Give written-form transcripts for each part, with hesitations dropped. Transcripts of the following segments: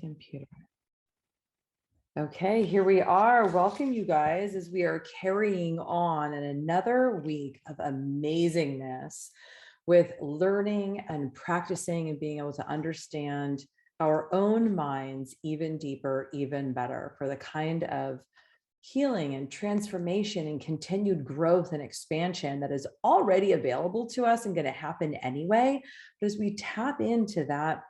computer. Okay, here we are. Welcome, you guys, as we are carrying on in another week of amazingness with learning and practicing and being able to understand our own minds even deeper, even better, for the kind of healing and transformation and continued growth and expansion that is already available to us and going to happen anyway. But as we tap into that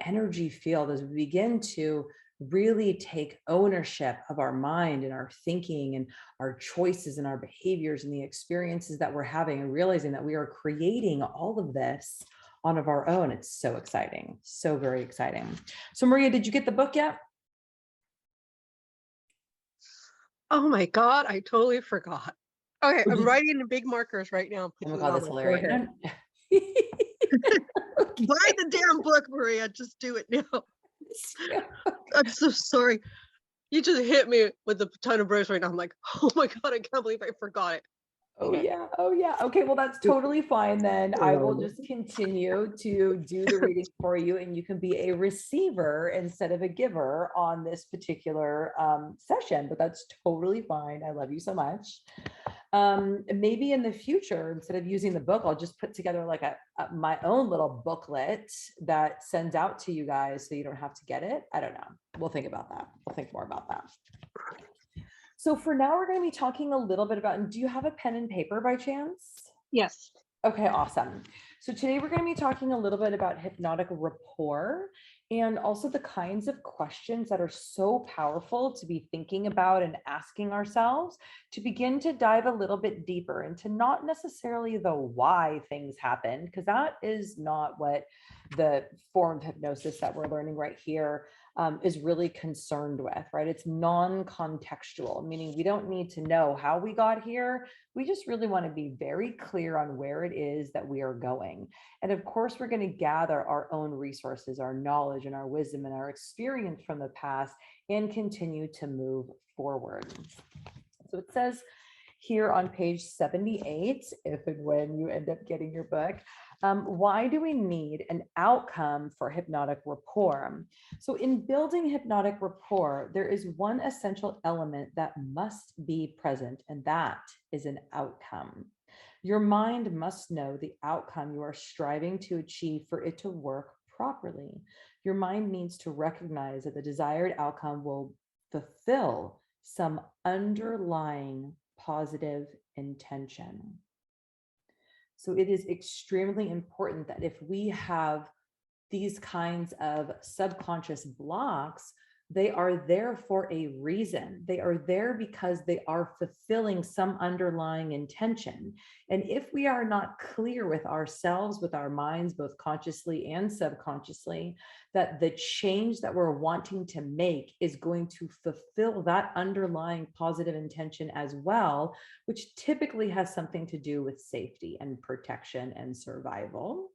energy field, as we begin to really take ownership of our mind and our thinking and our choices and our behaviors and the experiences that we're having, and realizing that we are creating all of this on of our own, it's so exciting, so very exciting. So Maria, did you get the book yet? Oh my God, I totally forgot. Okay, I'm writing in big markers right now. Oh my God, that's hilarious. Buy the damn book, Maria. Just do it now. I'm so sorry. You just hit me with a ton of bricks right now. I'm like, oh my God, I can't believe I forgot it. Oh yeah. Oh yeah. Okay, well, that's totally fine then. I will just continue to do the reading for you, and you can be a receiver instead of a giver on this particular session, but that's totally fine. I love you so much. Maybe in the future, instead of using the book, I'll just put together like my own little booklet that sends out to you guys so you don't have to get it. I don't know. We'll think about that. We'll think more about that. So for now, we're going to be talking a little bit about, and do you have a pen and paper by chance? Yes. Okay, awesome. So today we're going to be talking a little bit about hypnotic rapport and also the kinds of questions that are so powerful to be thinking about and asking ourselves to begin to dive a little bit deeper into not necessarily the why things happen, because that is not what the form of hypnosis that we're learning right here is really concerned with, right? It's non-contextual, meaning we don't need to know how we got here. We just really want to be very clear on where it is that we are going. And of course, we're going to gather our own resources, our knowledge and our wisdom and our experience from the past and continue to move forward. So it says here on page 78, if and when you end up getting your book, why do we need an outcome for hypnotic rapport? So in building hypnotic rapport, there is one essential element that must be present, and that is an outcome. Your mind must know the outcome you are striving to achieve for it to work properly. Your mind needs to recognize that the desired outcome will fulfill some underlying positive intention. So it is extremely important that if we have these kinds of subconscious blocks, they are there for a reason. They are there because they are fulfilling some underlying intention. And if we are not clear with ourselves, with our minds, both consciously and subconsciously, that the change that we're wanting to make is going to fulfill that underlying positive intention as well, which typically has something to do with safety and protection and survival.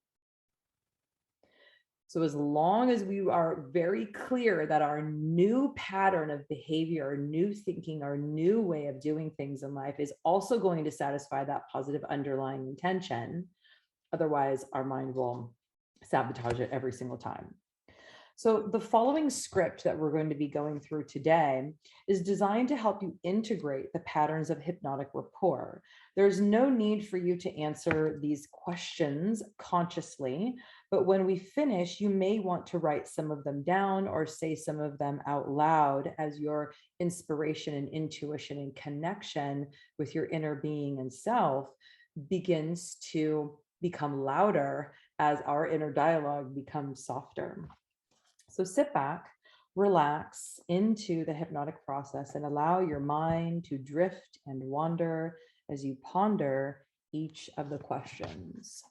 So as long as we are very clear that our new pattern of behavior, our new thinking, our new way of doing things in life is also going to satisfy that positive underlying intention, otherwise our mind will sabotage it every single time. So the following script that we're going to be going through today is designed to help you integrate the patterns of hypnotic rapport. There's no need for you to answer these questions consciously, but when we finish, you may want to write some of them down or say some of them out loud as your inspiration and intuition and connection with your inner being and self begins to become louder as our inner dialogue becomes softer. So sit back, relax into the hypnotic process, and allow your mind to drift and wander as you ponder each of the questions.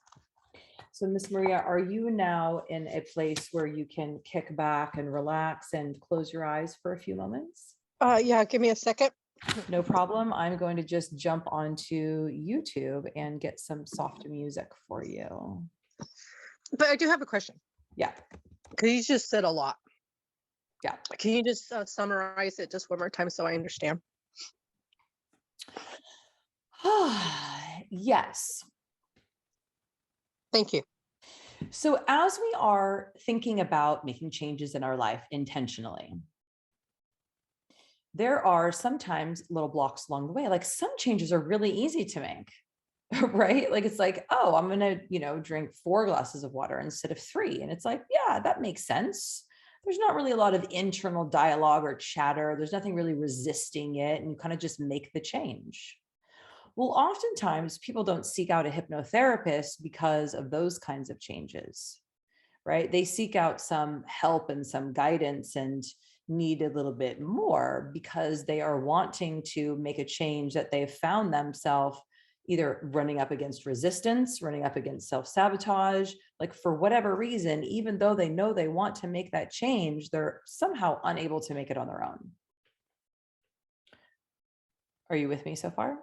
So Miss Maria, are you now in a place where you can kick back and relax and close your eyes for a few moments? Yeah, give me a second. No problem. I'm going to just jump onto YouTube and get some soft music for you. But I do have a question. Yeah. Because you just said a lot. Yeah. Can you just summarize it just one more time so I understand? Yes. Thank you. So, as we are thinking about making changes in our life intentionally, there are sometimes little blocks along the way. Like some changes are really easy to make, right? Like it's like, oh, I'm going to, drink 4 glasses of water instead of 3. And it's like, yeah, that makes sense. There's not really a lot of internal dialogue or chatter. There's nothing really resisting it. And you kind of just make the change. Well, oftentimes people don't seek out a hypnotherapist because of those kinds of changes, right? They seek out some help and some guidance and need a little bit more because they are wanting to make a change that they've found themselves either running up against resistance, running up against self sabotage, like for whatever reason, even though they know they want to make that change, they're somehow unable to make it on their own. Are you with me so far?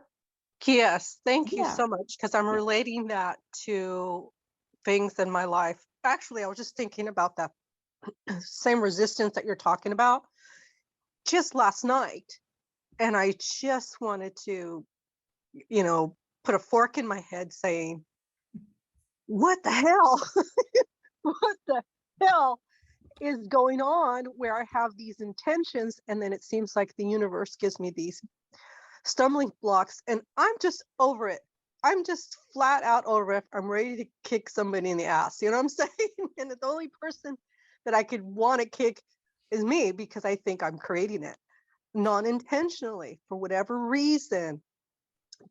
Yes, thank you Yeah. so much because I'm Yeah. relating that to things in my life. Actually, I was just thinking about that same resistance that you're talking about just last night. And I just wanted to, you know, put a fork in my head saying, what the hell? What the hell is going on where I have these intentions and then it seems like the universe gives me these stumbling blocks and I'm just over it. I'm just flat out over it. I'm ready to kick somebody in the ass. You know what I'm saying? And the only person that I could want to kick is me because I think I'm creating it non intentionally for whatever reason.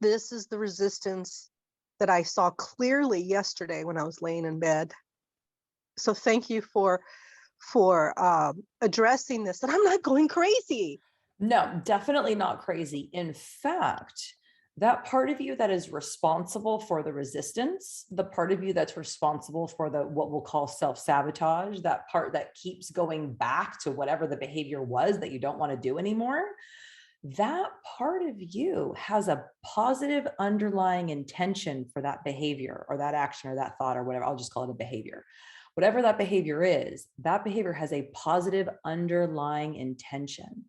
This is the resistance that I saw clearly yesterday when I was laying in bed. So thank you for addressing this. And I'm not going crazy. No, definitely not crazy. In fact, that part of you that is responsible for the resistance, the part of you that's responsible for the what we'll call self-sabotage, that part that keeps going back to whatever the behavior was that you don't want to do anymore, that part of you has a positive underlying intention for that behavior or that action or that thought or whatever. I'll just call it a behavior. Whatever that behavior is, that behavior has a positive underlying intention.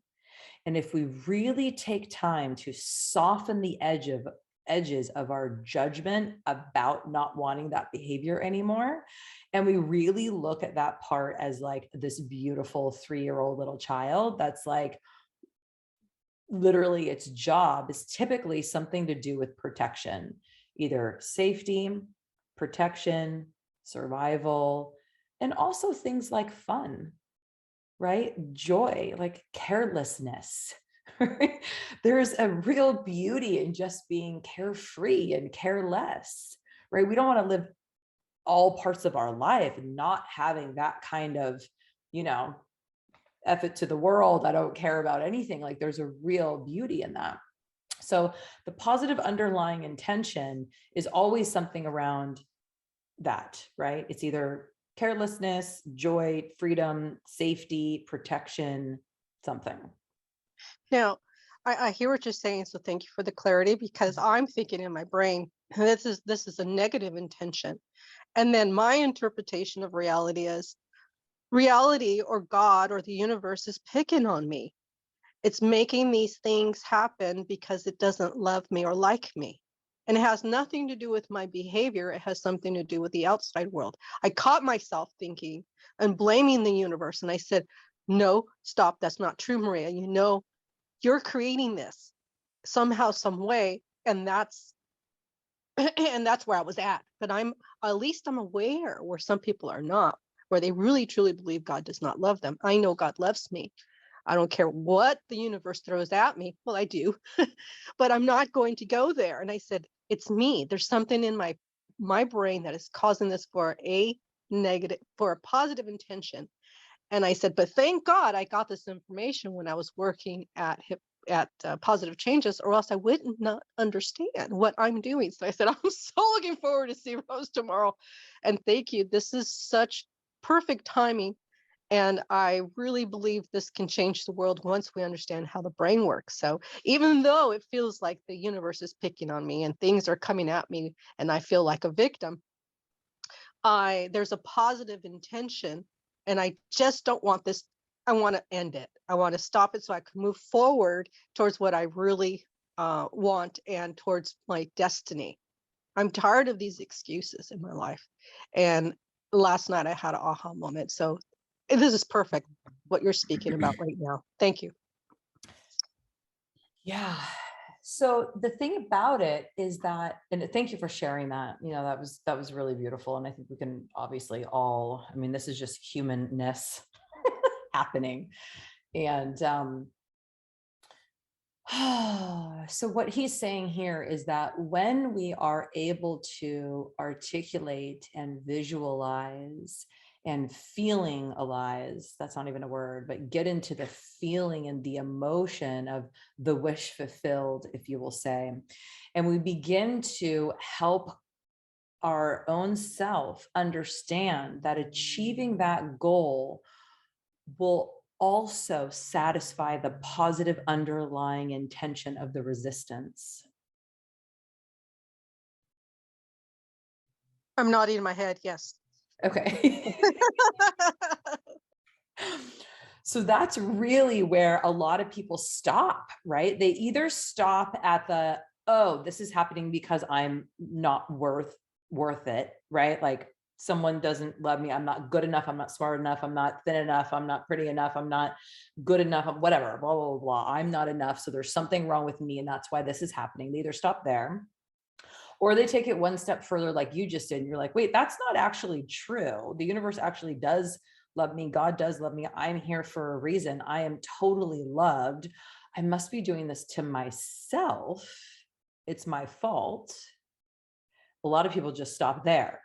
And if we really take time to soften the edges of our judgment about not wanting that behavior anymore, and we really look at that part as like this beautiful 3-year-old little child that's like literally its job is typically something to do with protection, either safety, protection, survival, and also things like fun, right? Joy, like carelessness. Right? There's a real beauty in just being carefree and careless, right? We don't want to live all parts of our life not having that kind of, you know, effort to the world. I don't care about anything. Like there's a real beauty in that. So the positive underlying intention is always something around that, right? It's either carelessness, joy, freedom, safety, protection, something. Now, I hear what you're saying, so thank you for the clarity because I'm thinking in my brain, this is a negative intention. And then my interpretation of reality or God or the universe is picking on me. It's making these things happen because it doesn't love me or like me. And it has nothing to do with my behavior. It has something to do with the outside world. I caught myself thinking and blaming the universe. And I said, no, stop. That's not true, Maria. You know, you're creating this somehow, some way. And that's and that's where I was at least I'm aware where some people are not, where they really truly believe God does not love them. I know God loves me. I don't care what the universe throws at me. Well, I do, but I'm not going to go there. And I said, it's me. There's something in my brain that is causing this for a positive intention. And I said, but thank God I got this information when I was working at Positive Changes, or else I wouldn't not understand what I'm doing. So I said, I'm so looking forward to see Rose tomorrow. And thank you. This is such perfect timing. And I really believe this can change the world once we understand how the brain works. So even though it feels like the universe is picking on me and things are coming at me and I feel like a victim, there's a positive intention and I just don't want this. I want to end it. I want to stop it so I can move forward towards what I really want and towards my destiny. I'm tired of these excuses in my life. And last night I had an aha moment. So this is perfect, what you're speaking about right now. Thank you. Yeah. So the thing about it is that, and thank you for sharing that, that was really beautiful. And I think we can obviously all, I mean, this is just humanness happening. And so what he's saying here is that when we are able to articulate and visualize and feeling alize, that's not even a word, but get into the feeling and the emotion of the wish fulfilled, if you will say, and we begin to help our own self understand that achieving that goal will also satisfy the positive underlying intention of the resistance. I'm nodding my head. Yes. Okay. So that's really where a lot of people stop, right? They either stop at the, oh, this is happening because I'm not worth it, right? Like someone doesn't love me. I'm not good enough. I'm not smart enough. I'm not thin enough. I'm not pretty enough. I'm not good enough. Whatever, blah, blah, blah. I'm not enough. So there's something wrong with me. And that's why this is happening. They either stop there or they take it one step further, like you just did. And you're like, wait, that's not actually true. The universe actually does love me. God does love me. I'm here for a reason. I am totally loved. I must be doing this to myself. It's my fault. A lot of people just stop there,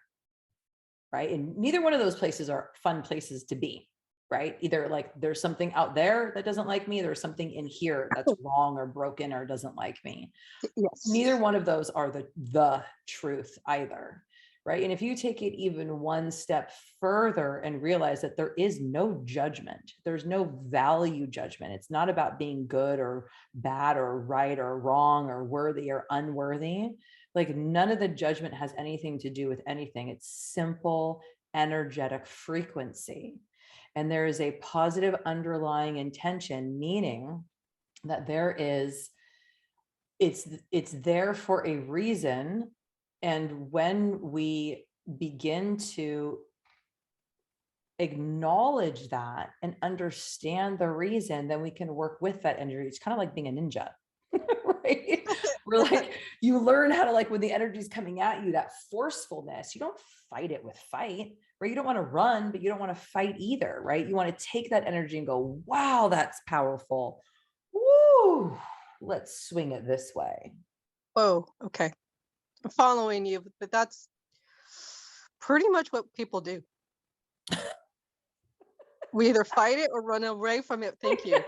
right? And neither one of those places are fun places to be, right? Either like there's something out there that doesn't like me, there's something in here that's wrong or broken or doesn't like me. Yes. Neither one of those are the truth either, right? And if you take it even one step further and realize that there is no judgment, there's no value judgment. It's not about being good or bad or right or wrong or worthy or unworthy. Like none of the judgment has anything to do with anything. It's simple, energetic frequency. And there is a positive underlying intention, meaning that there is, it's there for a reason. And when we begin to acknowledge that and understand the reason, then we can work with that energy. It's kind of like being a ninja, right? We're like, you learn how to, like, when the energy is coming at you, that forcefulness, you don't fight it with fight, right? You don't want to run, but you don't want to fight either, right? You want to take that energy and go, wow, that's powerful. Woo, let's swing it this way. Oh, okay. I'm following you, but that's pretty much what people do. We either fight it or run away from it. Thank you.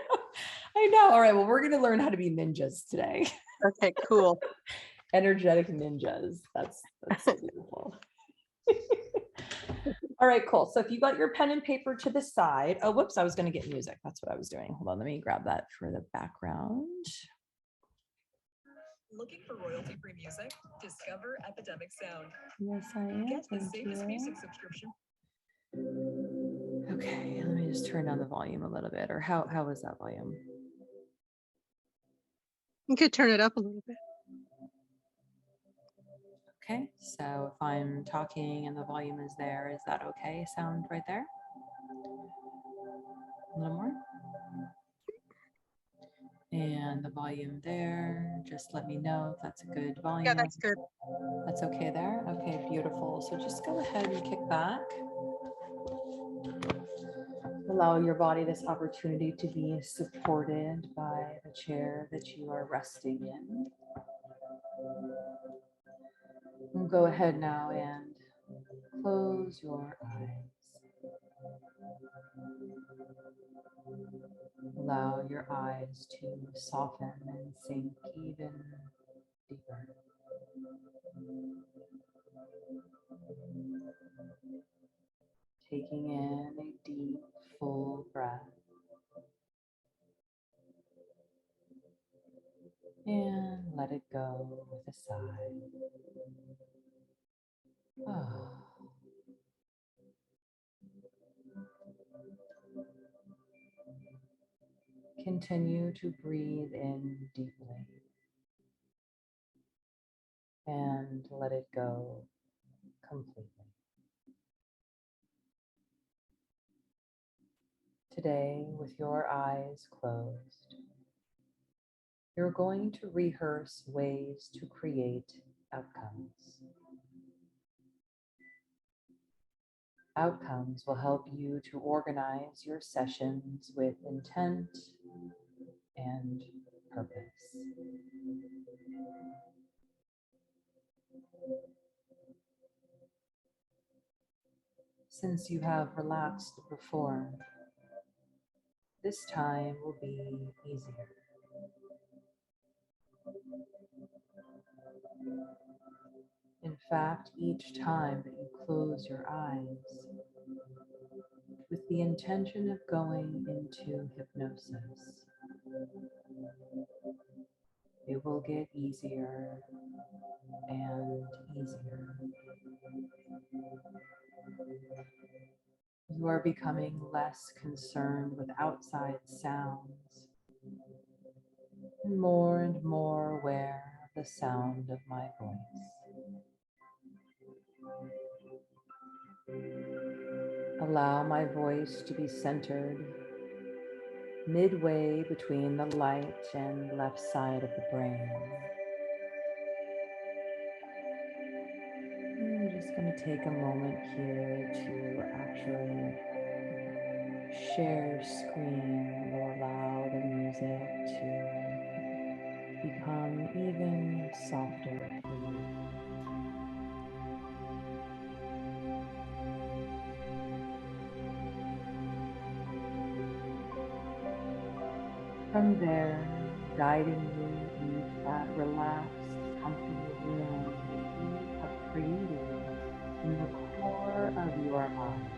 I know. All right. Well, we're going to learn how to be ninjas today. Okay, cool. Energetic ninjas. That's so beautiful. All right, cool. So if you got your pen and paper to the side, oh, whoops, I was going to get music. That's what I was doing. Hold on. Let me grab that for the background. Looking for royalty-free music? Discover Epidemic Sound. Yes, I am. Get the Thank safest you. music subscription. Okay, let me just turn down the volume a little bit. Or how is that volume? You could turn it up a little bit. Okay, so if I'm talking and the volume is there, is that okay? Sound right there? A little more. And the volume there, just let me know if that's a good volume. Yeah, that's good. That's okay there? Okay, beautiful. So just go ahead and kick back. Allow your body this opportunity to be supported by the chair that you are resting in. And go ahead now and close your eyes. Allow your eyes to soften and sink even deeper. Taking in a deep, full breath. And let it go with a sigh. Oh. Continue to breathe in deeply and let it go completely. Today, with your eyes closed, you're going to rehearse ways to create outcomes. Outcomes will help you to organize your sessions with intent and purpose. Since you have relaxed before, this time will be easier. In fact, each time that you close your eyes, with the intention of going into hypnosis, it will get easier and easier. You are becoming less concerned with outside sounds and more aware of the sound of my voice. Allow my voice to be centered midway between the light and left side of the brain. I'm just going to take a moment here to actually share screen or allow the music to become even softer for you. From there, guiding you into that relaxed, comfortable room that you have created in the core of your mind.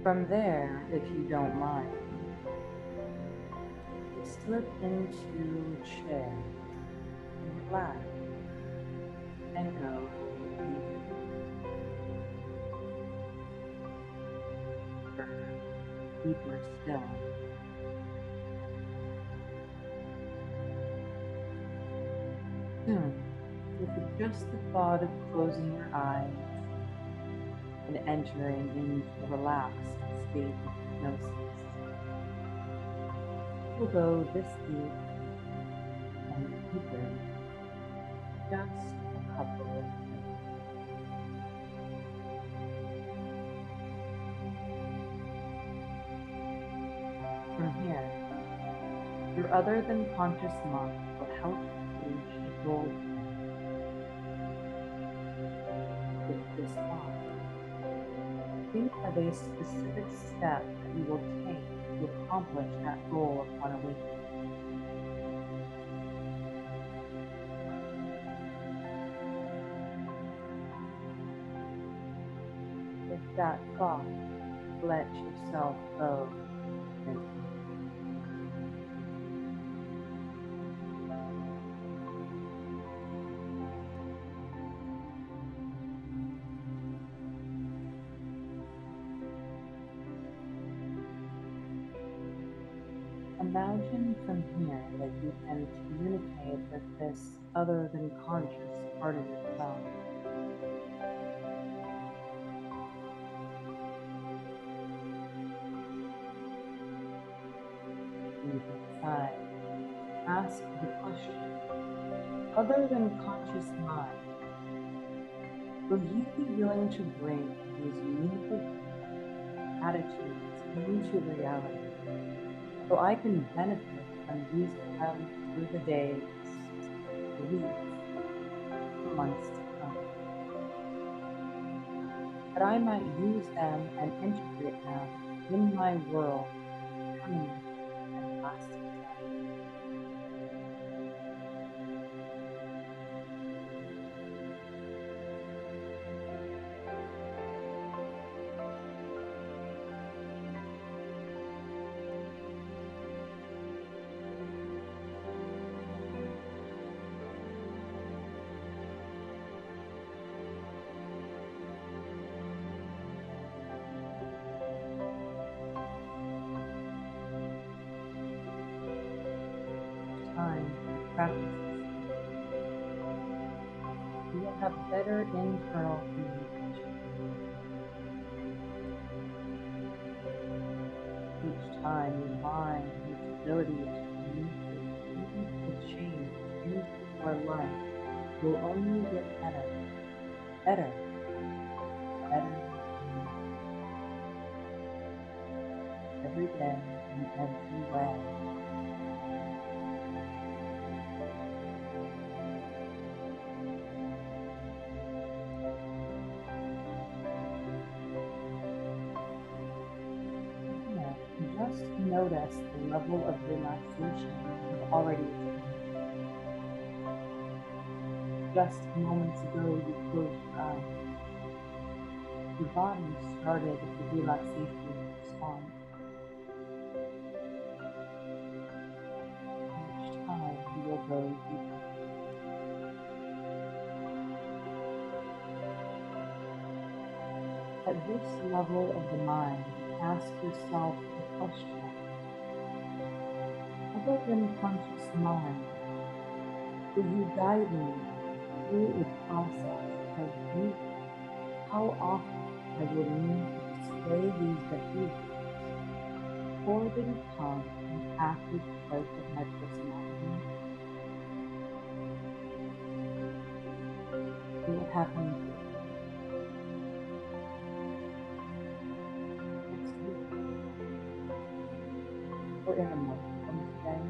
From there, if you don't mind, slip into a chair and relax and go deeper still. Soon, with just the thought of closing your eyes and entering into a relaxed state of hypnosis, you'll go this deep and deeper, just a couple of minutes. From here, your other than conscious mind will help you reach a goal with this thought. Think of a specific step that you will take to accomplish that goal upon awakening. With that thought, let yourself go. Imagine from here that you can communicate with this other than conscious part of yourself. Deep inside, ask the question, other than conscious mind, will you be willing to bring these unique attitudes into reality so I can benefit from using them through the days, the weeks, the months to come? That I might use them and integrate them in my world permanently and lasting. Time to practice this, you will have better internal communication. time your mind and its ability to communicate, even to change into your life will only get better, better, better every day in every way. Yeah, just notice the level of relaxation you've already experienced. Just moments ago, you closed your eyes. Your body started the relaxation response. Each time you will go deeper. At this level of the mind, ask yourself the question, other than conscious mind, will you guide me through a process of grief? How often I will need to display these behaviors before they become an active part of my personality? See what happens next week or in a month from today.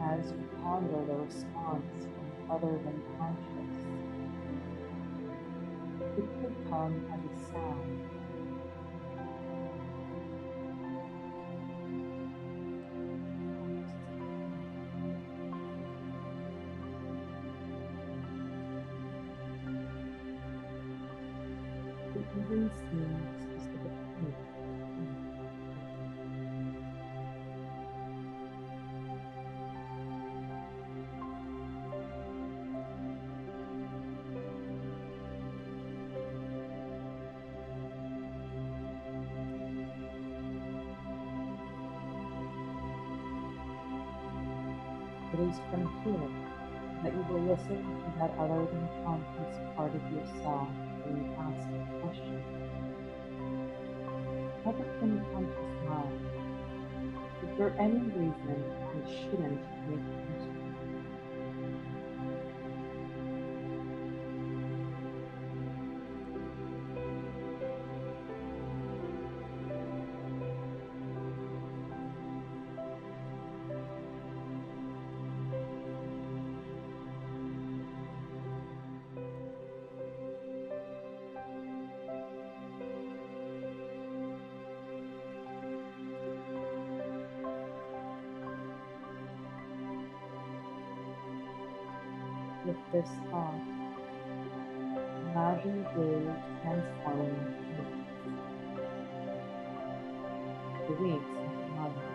As you ponder the response from other than conscious, it could come as a sound. It even seems specific pain. It is from here that you will listen to that other than conscious part of yourself when you ask the question, other than conscious mind, is there any reason I shouldn't make use of it? With this thought, imagine your days transforming into the weeks into months.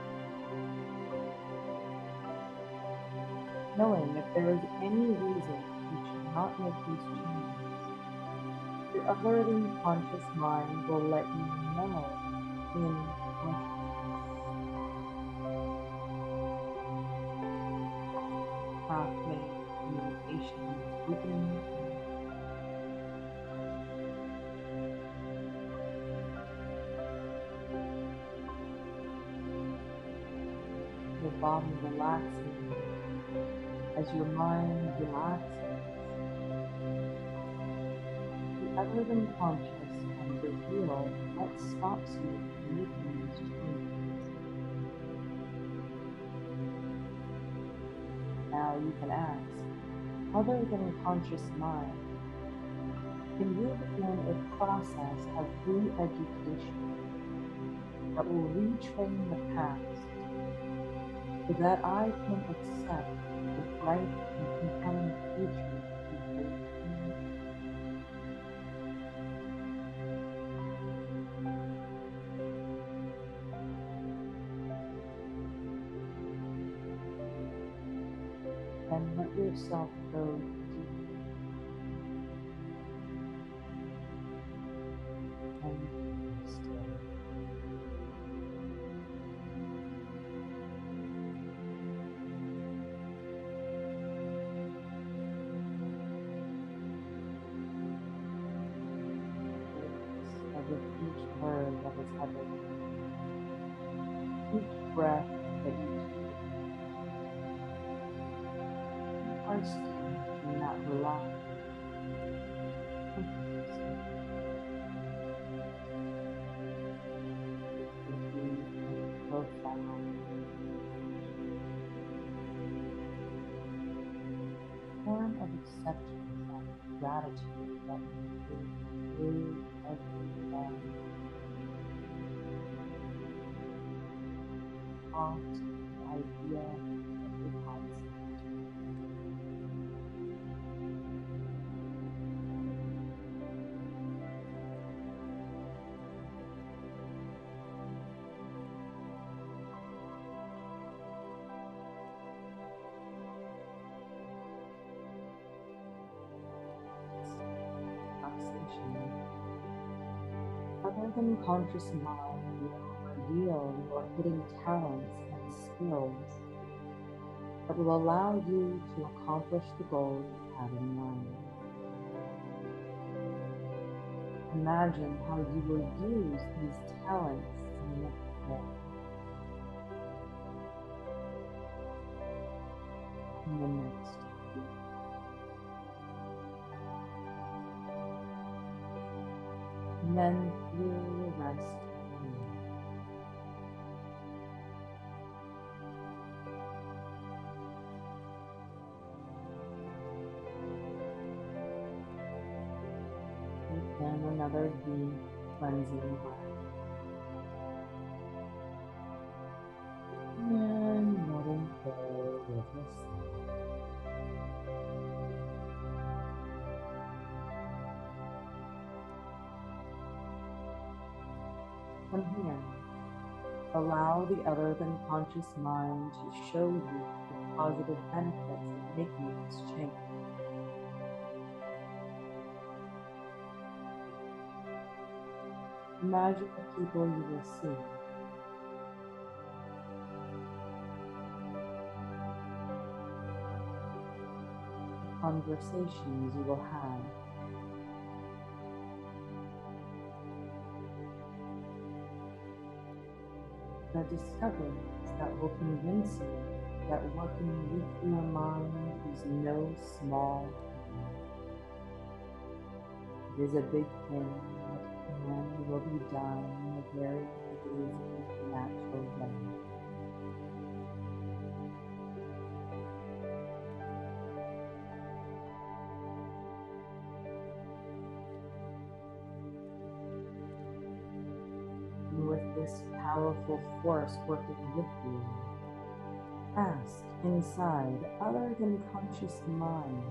Knowing if there is any reason you should not make these changes, your other than conscious mind will let you know in consciousness. Pathway communication is open. Your body relaxing as your mind relaxes. The other than conscious can reveal what stops you from making these changes. Now you can ask, other than conscious mind, can you begin a process of re-education that will retrain the past so that I can accept the bright and compelling future you hold for me? Then let yourself go deep and still. heaven. Each breath that you take, you are still in that relaxed, comfortable state. Deep, profound form of acceptance and gratitude that you feel through every thought, idea, every concept. Relaxation. Other than conscious mind will reveal your hidden talents and skills that will allow you to accomplish the goal you have in mind. Imagine how you will use these talents in the next day, in the next week, and then through the rest of the year. And another deep cleansing breath. And letting go with a sigh. From here, allow the other than conscious mind to show you the positive benefits of making this change. Imagine the people you will see. The conversations you will have. The discoveries that will convince you that working with your mind is no small thing. It is a big thing and will be done in a very easy, natural way. And with this powerful force working with you, ask inside, other than conscious mind,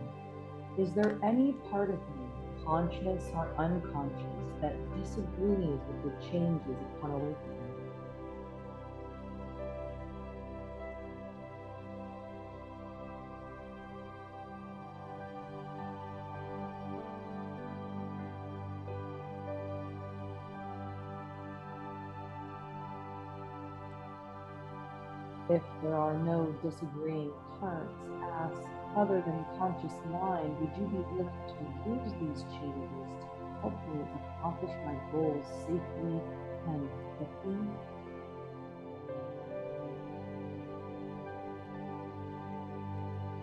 is there any part of me, conscious or unconscious, that disagrees with the changes upon awakening? If there are no disagreeing parts, ask, other than conscious mind, would you be willing to use these changes to help me accomplish my goals safely and quickly?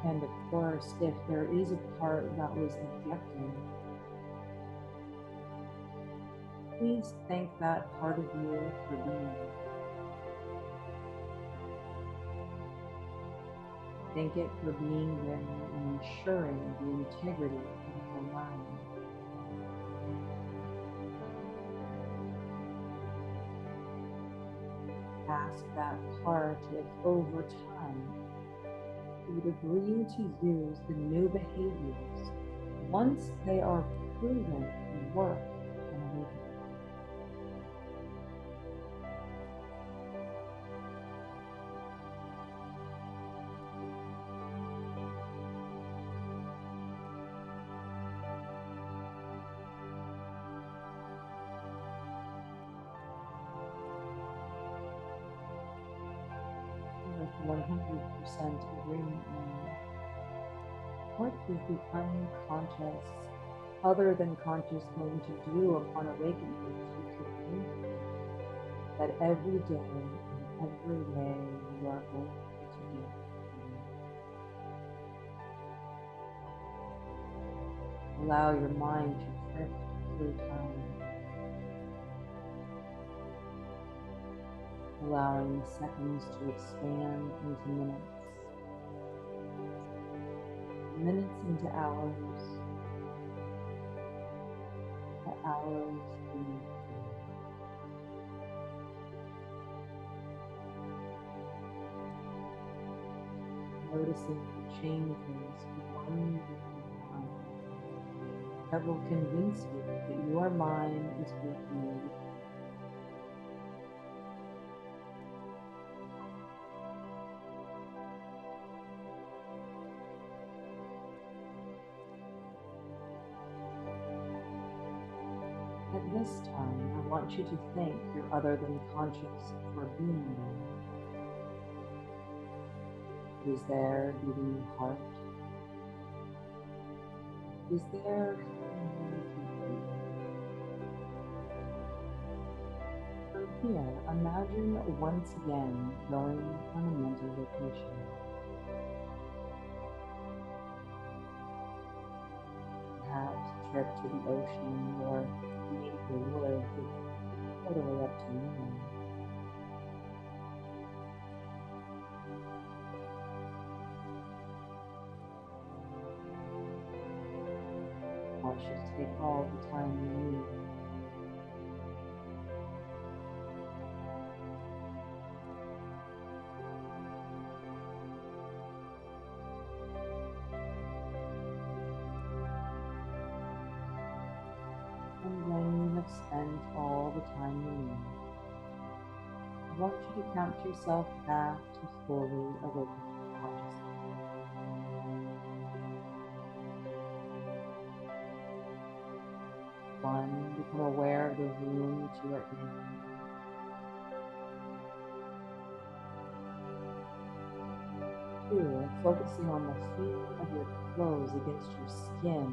And of course, if there is a part that was objecting, please thank that part of you for being there. Thank it for being there and ensuring the integrity of your mind. Ask that part if over time you would agree to use the new behaviors once they are proven to work in awakening. With 100% agreement now, what is the unconscious, other than conscious, going to do upon awakening to create? that every day in every way you are able to give healing. Allow your mind to drift through time, allowing seconds to expand into minutes, minutes into hours, the hours into noticing the changes one at a time that will convince you that your mind is working with you. At this time, I want you to thank your other than conscious for being there. It is there beating your heart. It is there from here, imagine once again going on a mental vacation. Perhaps a trip to the ocean or maybe the woods. It's totally up to you. I want you to take all the time you need. And when you have spent all the time you need, I want you to count yourself back to fully awakened consciousness. 1, become aware of the room that you are in. 2, focusing on the feel of your clothes against your skin.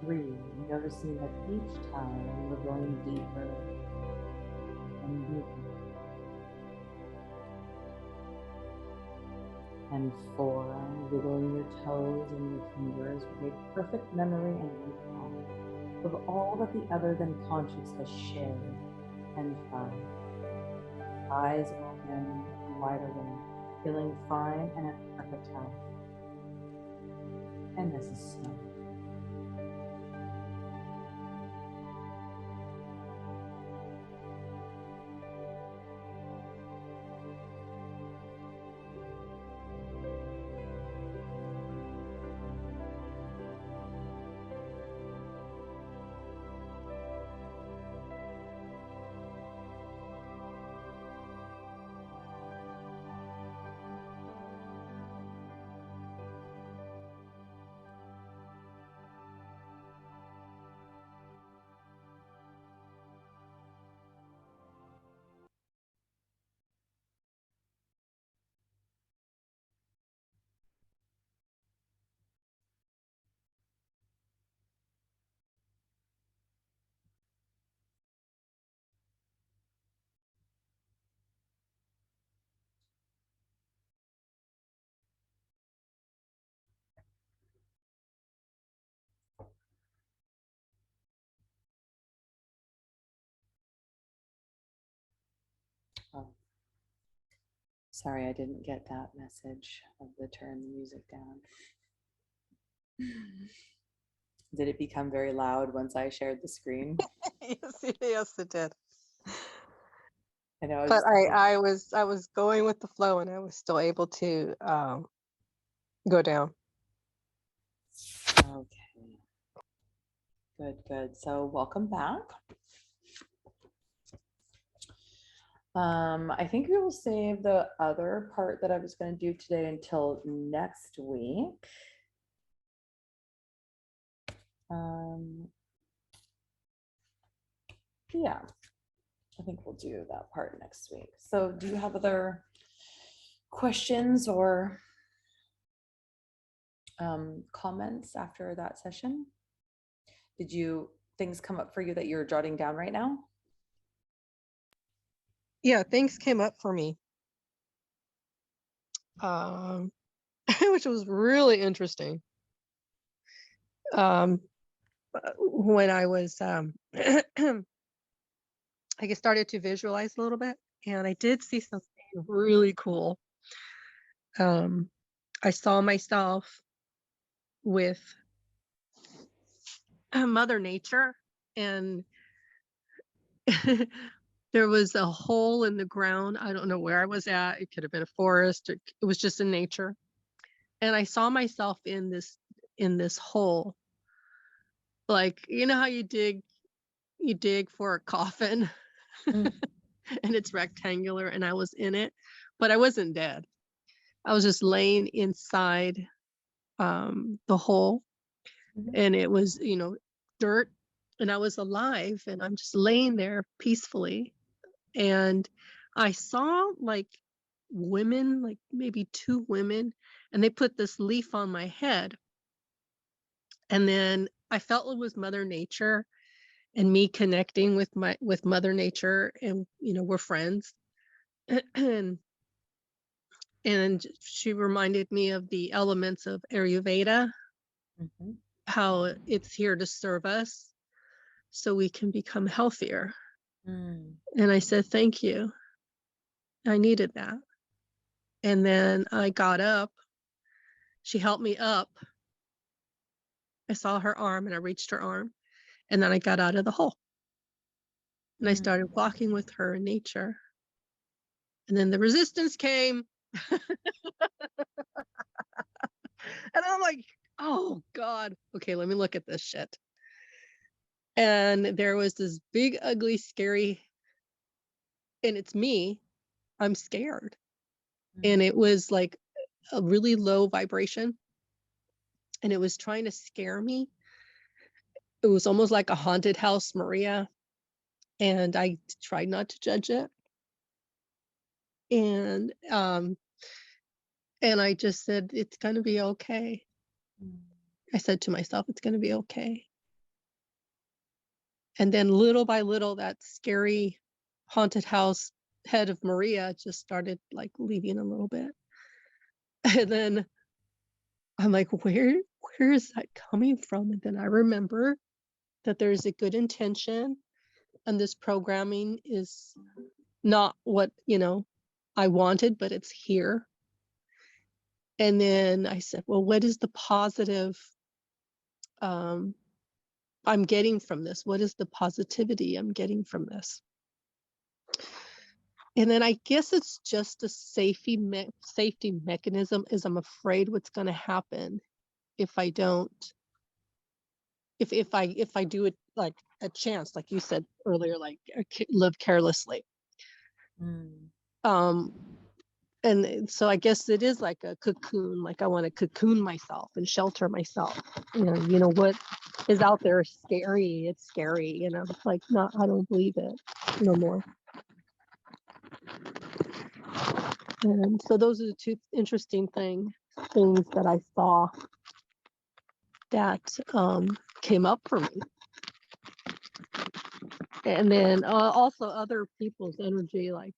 3, noticing that each time you are going deeper and deeper. And 4, wiggling your toes and your fingers with a perfect memory and recall of all that the other than conscious has shared. And 5, eyes open and wide awake, feeling fine and at perfect health. And this is so. Oh, sorry, I didn't get that message of the turn the music down. Did it become very loud once I shared the screen? Yes, it did. I know. But I was going with the flow, and I was still able to go down. Okay. Good. So welcome back. I think we will save the other part that I was going to do today until next week. Yeah, I think we'll do that part next week. So do you have other questions or comments after that session? Did you things come up for you that you're jotting down right now? Yeah, things came up for me, which was really interesting. When I was, I started to visualize a little bit, and I did see something really cool. I saw myself with Mother Nature, and there was a hole in the ground. I don't know where I was at. It could have been a forest. It was just in nature. And I saw myself in this hole. Like, you know how you dig for a coffin Mm. and it's rectangular, and I was in it, but I wasn't dead. I was just laying inside the hole, Mhm. and it was, dirt, and I was alive, and I'm just laying there peacefully. And I saw like women, like maybe two women, and they put this leaf on my head. And then I felt it was Mother Nature and me connecting with Mother Nature, and we're friends. and and she reminded me of the elements of Ayurveda, Mhm. how it's here to serve us so we can become healthier. Mm. And I said, thank you. I needed that. And then I got up. She helped me up. I saw her arm and I reached her arm. And then I got out of the hole and I Mm. started walking with her in nature. And then the resistance came. And I'm like, oh God. Okay, let me look at this shit. And there was this big, ugly, scary, and it's me. I'm scared. And it was like a really low vibration. And it was trying to scare me. It was almost like a haunted house, Maria. And I tried not to judge it. And I just said, it's gonna be okay. Mm. I said to myself, it's gonna be okay. And then little by little, that scary haunted house head of Maria just started like leaving a little bit. And then I'm like, where is that coming from? And then I remember that there's a good intention, and this programming is not what, I wanted, but it's here. And then I said, well, what is the positive I'm getting from this? What is the positivity I'm getting from this? And then I guess it's just a safety mechanism, is I'm afraid what's going to happen if I don't, if I do it like a chance, like you said earlier, like live carelessly. Mm. Um, and so I guess it is like a cocoon. Like I want to cocoon myself and shelter myself. What is out there is scary. It's scary. It's like, not. I don't believe it no more. And so those are the two interesting things that I saw that came up for me. And then also other people's energy, like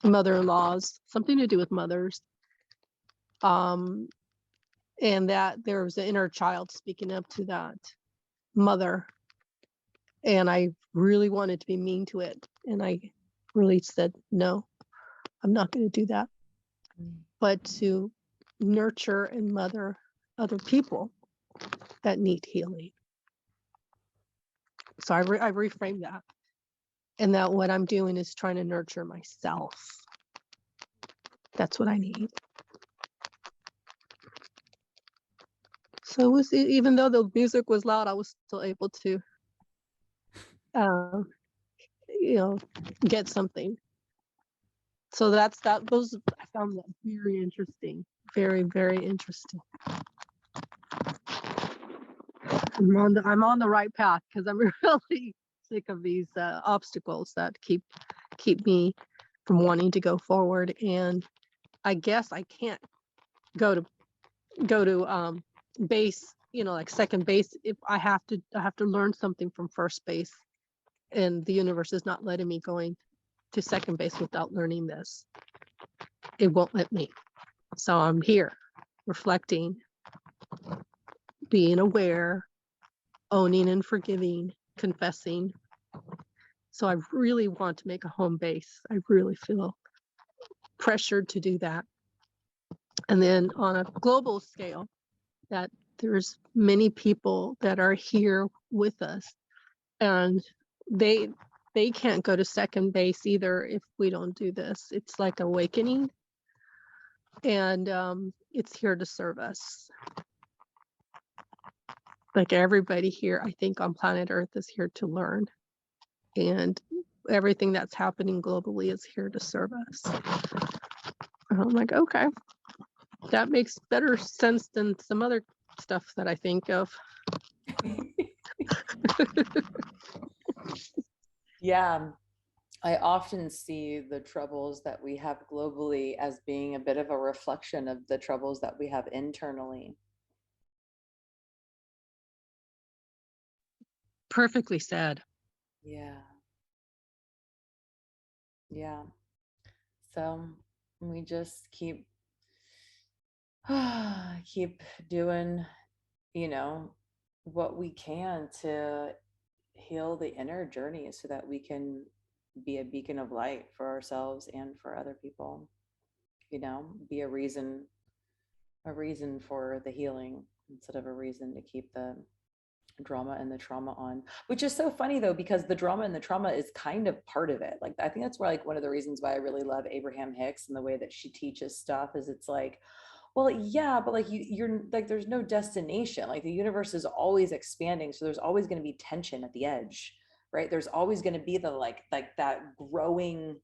mother-in-laws, something to do with mothers. And that there was an inner child speaking up to that mother. And I really wanted to be mean to it. And I really said, no, I'm not going to do that. Mm. But to nurture and mother other people that need healing. So I reframed that. And that what I'm doing is trying to nurture myself. That's what I need. So it was, even though the music was loud, I was still able to, get something. So that's that. Those, I found that very interesting, very, very interesting. I'm on the right path, because I'm really sick of these obstacles that keep me from wanting to go forward. And I guess I can't go to base like second base, if I have to learn something from first base, and the universe is not letting me going to second base without learning this. It won't let me. So I'm here reflecting, being aware, owning and forgiving, confessing. So I really want to make a home base. I really feel pressured to do that. And then on a global scale, that there's many people that are here with us, and they can't go to second base either if we don't do this. It's like awakening, and it's here to serve us. Like everybody here, I think on planet Earth is here to learn, and everything that's happening globally is here to serve us. And I'm like, okay, that makes better sense than some other stuff that I think of. Yeah, I often see the troubles that we have globally as being a bit of a reflection of the troubles that we have internally. Perfectly said. Yeah. Yeah. So we just keep doing, what we can to heal the inner journey so that we can be a beacon of light for ourselves and for other people, be a reason for the healing instead of a reason to keep the drama and the trauma on, which is so funny though, because the drama and the trauma is kind of part of it. Like, I think that's where, like, one of the reasons why I really love Abraham Hicks and the way that she teaches stuff is it's like, well, yeah, but like you're like, there's no destination. Like the universe is always expanding. So there's always going to be tension at the edge, right? There's always going to be the like that growing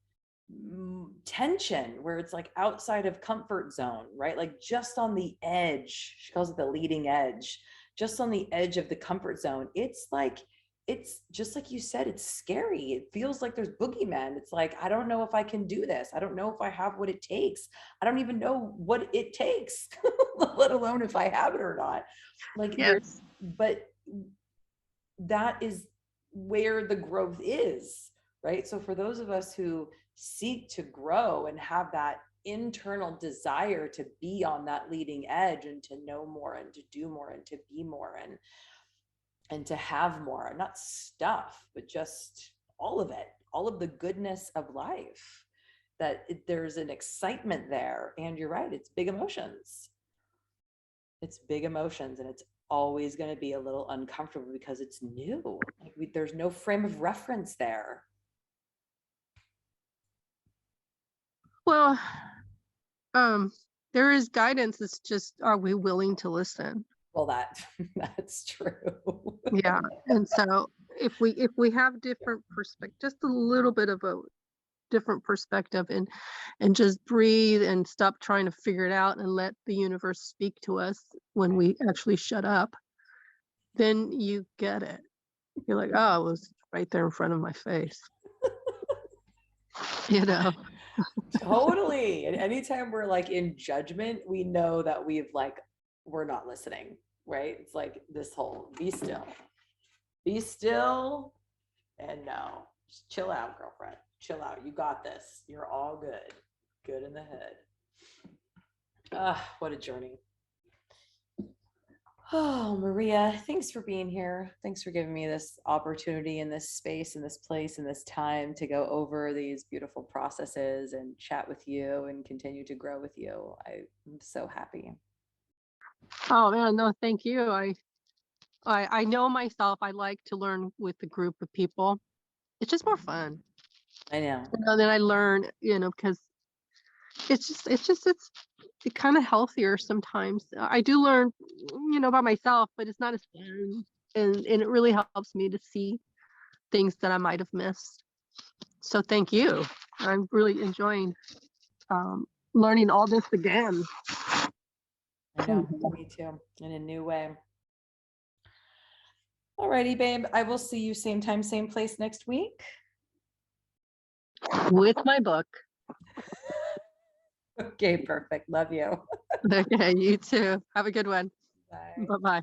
tension where it's like outside of comfort zone, right? Like just on the edge, she calls it the leading edge, just on the edge of the comfort zone. It's just like you said, it's scary. It feels like there's boogeymen. It's like, I don't know if I can do this. I don't know if I have what it takes. I don't even know what it takes, let alone if I have it or not. Like, Yes. but that is where the growth is, right? So for those of us who seek to grow and have that internal desire to be on that leading edge and to know more and to do more and to be more and to have more, not stuff, but just all of it, all of the goodness of life, there's an excitement there. And you're right, it's big emotions. It's big emotions, and it's always going to be a little uncomfortable because it's new. Like there's no frame of reference there. Well, there is guidance. It's just, are we willing to listen? Well, that's true. Yeah. And so if we have different perspective, just a little bit of a different perspective, and just breathe and stop trying to figure it out and let the universe speak to us when we actually shut up, then you get it. You're like, oh, it was right there in front of my face. Totally. And anytime we're like in judgment, we know that we're not listening, right? It's like this whole be still, and no, just chill out, girlfriend. Chill out. You got this. You're all good in the head. What a journey. Oh, Maria, thanks for being here. Thanks for giving me this opportunity in this space, in this place, in this time to go over these beautiful processes and chat with you and continue to grow with you. I'm so happy. Oh man, no, thank you. I know myself. I like to learn with a group of people. It's just more fun. I know. And then I learn, because it's kind of healthier sometimes. I do learn, by myself, but it's not as fun. And it really helps me to see things that I might have missed. So thank you. I'm really enjoying learning all this again. I know, me too, in a new way. Alrighty, babe. I will see you same time, same place next week. With my book. Okay, perfect. Love you. Okay, you too. Have a good one. Bye. Bye-bye.